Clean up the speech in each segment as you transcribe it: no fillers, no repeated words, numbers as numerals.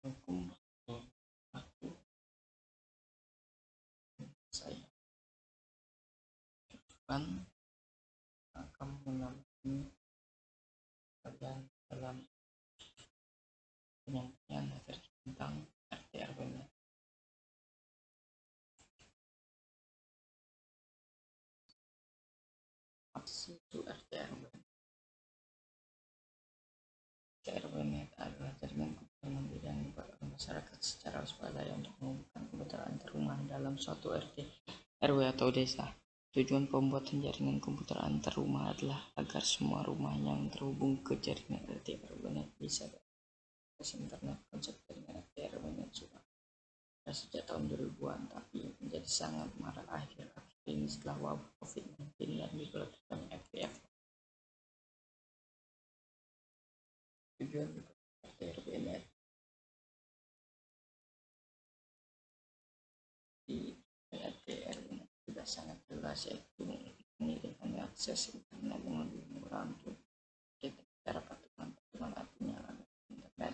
Assalamualaikum warahmatullahi wabarakatuh. Saya akan menemani kalian dalam penyampaian materi tentang RT RW. Apa sih itu RT RW? RT RW adalah jaringan komputer mandiri yang dibuat oleh masyarakat secara swadaya untuk menghubungkan komputer antar rumah dalam suatu RT RW atau desa. Tujuan pembuatan jaringan komputer antar rumah adalah agar semua rumah yang terhubung ke jaringan RT RW bisa berakses internet. Konsep jaringan RT RW sudah ada sejak tahun 2000-an, tapi menjadi sangat marak akhir-akhir ini setelah wabah COVID-19 dan diberlakukannya FPF. Tujuan RT RW di RT RW sudah sangat jelas, yaitu mengirimkan akses internet dengan lebih murah untuk cara patungan artinya internet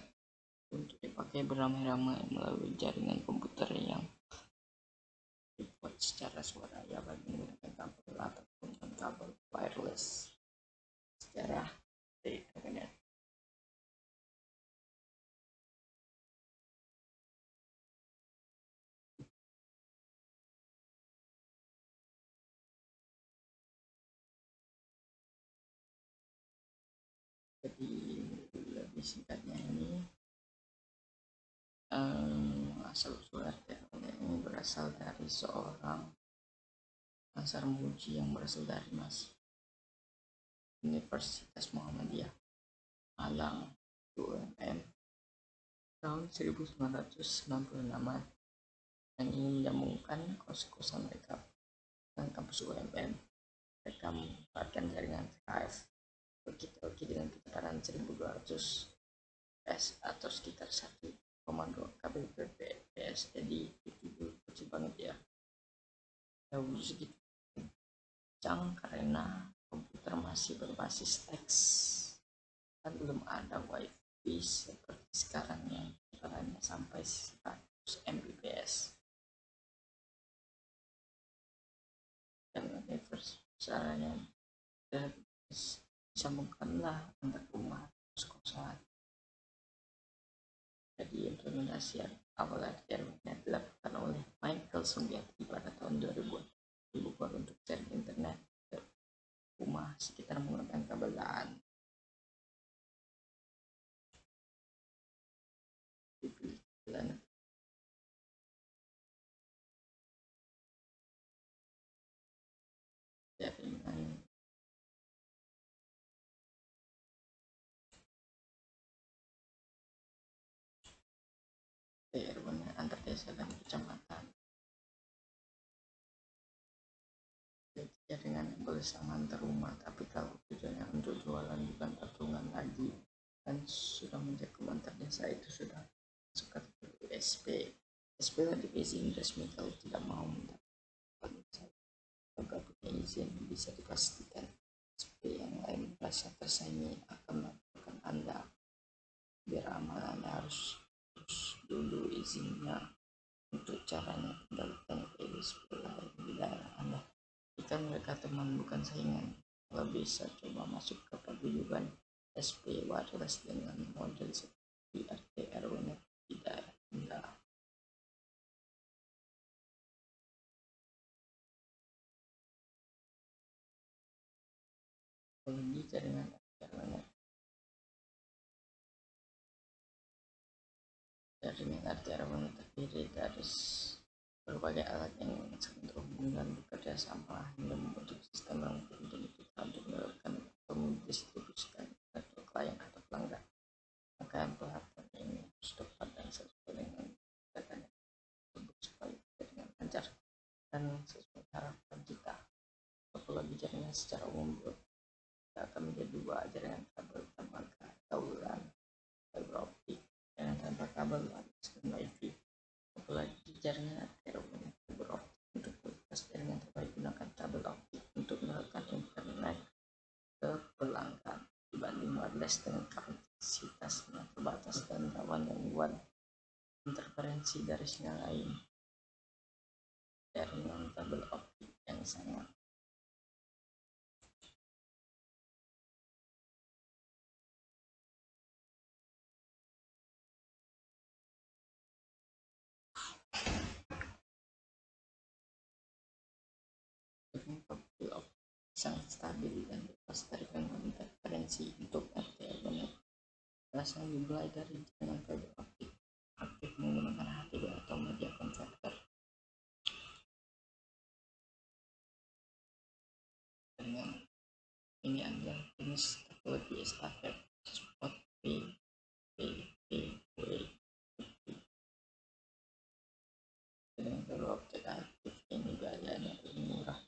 untuk dipakai beramai-ramai melalui jaringan komputer yang dibuat secara swadaya bagi menggunakan kabel ataupun kabel wireless secara internet. Jadi lebih singkatnya ini, asal usul RT ini berasal dari seorang sarmuji yang berasal dari Universitas Muhammadiyah Malang UMM tahun 1996 yang ingin menyambungkan kos-kosan mereka dengan kampus UMM. Mereka memanfaatkan jaringan KF walkie-talkie dengan kecepatan 1200 S atau sekitar 1,2 kbps. Jadi itu kecil banget ya, jauh segitu kencang karena komputer masih berbasis teks dan belum ada wifi seperti sekarang yang kecepatannya sampai 100 mbps. Dan caranya disambungkanlah antar rumah kos-kosan. Jadi implementasi awal RT dilakukan oleh Michael Sumbiati pada tahun 2000 dibuat untuk jaringan internet ke rumah sekitar menggunakan kabel LAN. Jaringan RW antar desa dan kecamatan. Jaringan bersama antar rumah, tapi kalau tujuannya untuk jualan bukan patungan lagi dan sudah mencakup antar desa, itu sudah masuk kategori SP. SP wajib izin resmi. Kalau tidak mau mendapatkan punya izin, bisa dipastikan SP yang lain merasa tersaingi akan melakukan Anda. Biar aman, Anda harus dulu izinnya. Untuk caranya tinggal tanya ke SP lain di daerah Anda. Jika mereka teman bukan saingan, kalau bisa coba masuk ke paguyuban SP wireless dengan model seperti RT RW di daerah Anda. Teknologi jaringan RT RW terdiri dari berbagai alat yang saling terhubung dan bekerja sama hingga membentuk sistem yang untuk melakukan atau mendistribusikan ke klien atau pelanggan. Maka pelatihan ini harus tepat dan sesuai dengan datanya tersebut supaya jaringan lancar dan sesuai harapan kita. Topologi jaringan secara umum akan menjadi dua: jaringan kabel tanpa LAN, fiber optik, jaringan tanpa kabel wireless dan wifi. Topologi jaringan fiber optik untuk kualitas jaringan terbaik, gunakan kabel optik untuk melakukan internet ke pelanggan dibanding wireless dengan kapasitasnya terbatas dan rawan gangguan. interferensi dari sinyal lain. Jaringan kabel optik yang sangat sangat stabil dan bebas dari gangguan interferensi untuk RTL Bonet. Alasan dimulai dari jaringan kabel optik aktif menggunakan HTB atau media converter. Jaringan ini adalah jenis teknologi estafet support PPPW. Jaringan kabel optik aktif ini biayanya murah.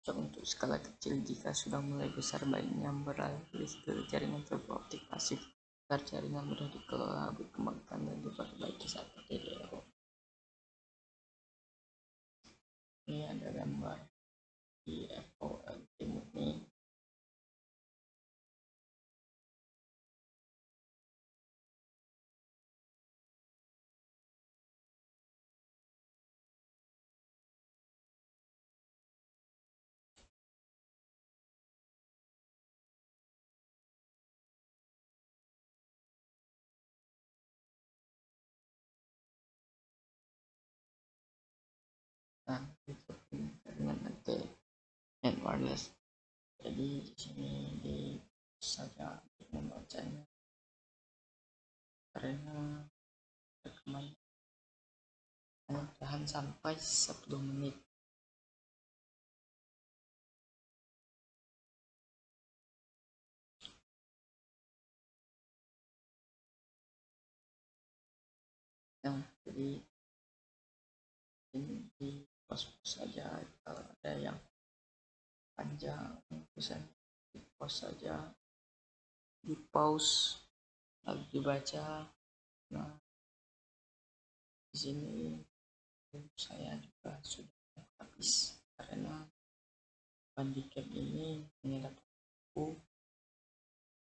Untuk skala kecil, jika sudah mulai besar baiknya beralih ke jaringan fiber optik pasif agar jaringan mudah dikelola, dikembangkan, dan diperbaiki saat terjadi error. Ini ada gambar di FOL timur ini. Nah, itu jaringan nanti net wireless. Jadi di sini di saja untuk membacanya karena rekaman hanya tahan sampai 10 menit. Nah, jadi ini di pos saja. Kalau ada yang panjang bisa di pause saja, di pause lalu dibaca. Nah, di sini saya juga sudah habis karena handicap ini hanya dapat aku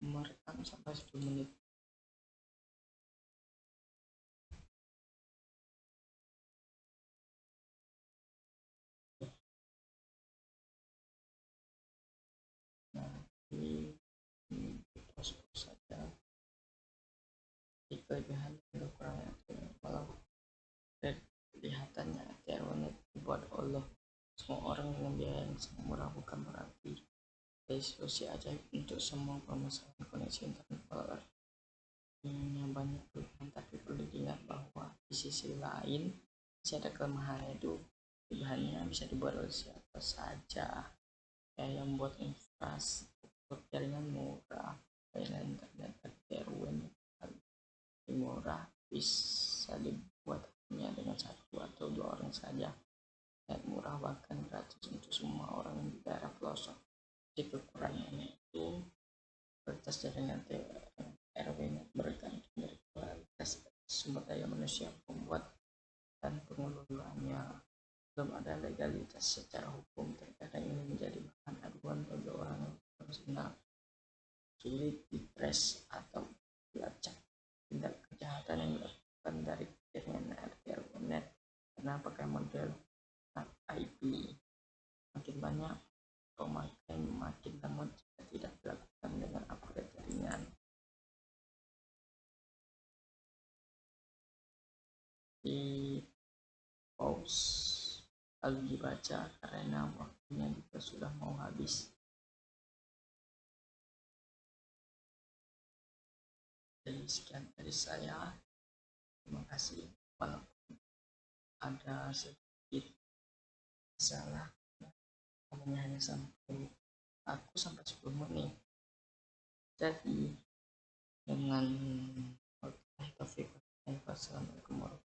merekam sampai 10 menit. Nah, di pause saja. Di kelebihan dan kekurangan kalau dari kelihatannya Terwanet dibuat oleh semua orang dengan biaya yang sangat murah, bukan berarti dari solusi ajaib untuk semua permasalahan koneksi internet. Kalau yang banyak kelebihan, tapi perlu diingat bahwa di sisi lain masih ada kelemahan, yaitu kelebihannya bisa dibuat oleh siapa saja, yang membuat infrastruktur jaringan murah, layanan internet RW murah bisa dibuat hanya dengan satu atau dua orang saja, dan murah bahkan gratis untuk semua orang di daerah pelosok. Jadi kekurangannya itu kualitas jaringan RW-nya bergantung dari kualitas sumber daya manusia pembuat dan pengelolanya. Belum ada legalitas secara hukum, terkadang ini menjadi bahan aduan bagi orang yang profesional, sulit ditrace atau dilacak tindak kejahatan yang dilakukan dari jaringan RTL Bonet karena pakai model IP. Makin banyak pemakai makin lemot jika tidak dilakukan dengan upgrade jaringan. Di pause lalu dibaca karena waktunya juga sudah mau habis. Jadi sekian dari saya, terima kasih. Walaupun ada sedikit salah, namanya hanya sampai 10 menit. Jadi dengan Assalamualaikum warahmatullahi wabarakatuh.